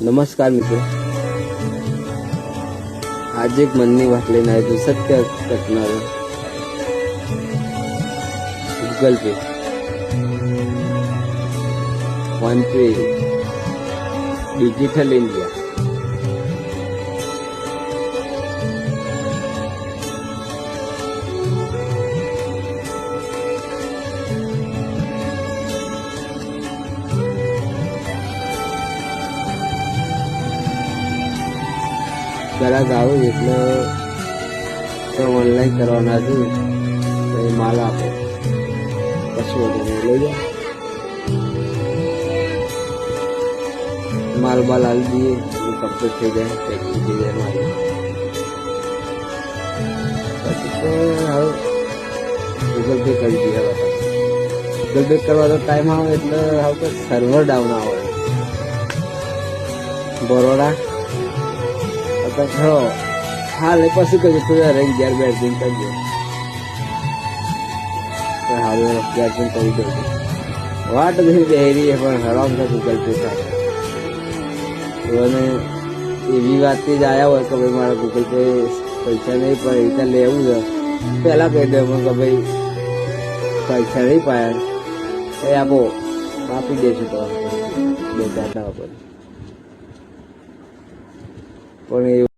નમસ્કાર મિત્રો, આજે એક મનની વાત લઈને આવ્યો છું. સત્ય ઘટના Google pay, phone pay, digital India. ગ્રાહક આવે એટલે ઓનલાઈન કરવાના છે, માલ આપો કશું વધુ લઈ જાય, માલ બાલ આવી દઈએ, કમ્પ્લીટ થઈ જાય, પેકિંગ થઈ જાય માલ. પછી તો હવે ગૂગલ પે કરી દઈએ. ગૂગલ પે કરવાનો ટાઈમ આવે એટલે હવે તો સર્વર ડાઉન આવે. બરોડા હાલ એ પછી કહીએ થોડા રહી ગયા, બેટિંગ કરજો. હાલ બેટિંગ કરી દઉં, વાટ બધી બેરી પણ હરામ છે ગૂગલ પે થાય. અને એવી વાતથી જ આવ્યા હોય કે ભાઈ મારા ગૂગલ પે પૈસા નહીં પડે, એ રીતે લેવું છે પહેલાં કહી દે કે ભાઈ પૈસા નહીં પાયા એ આપો, આપી દઈશું તો 2-4 દાડા પર. પણ એવું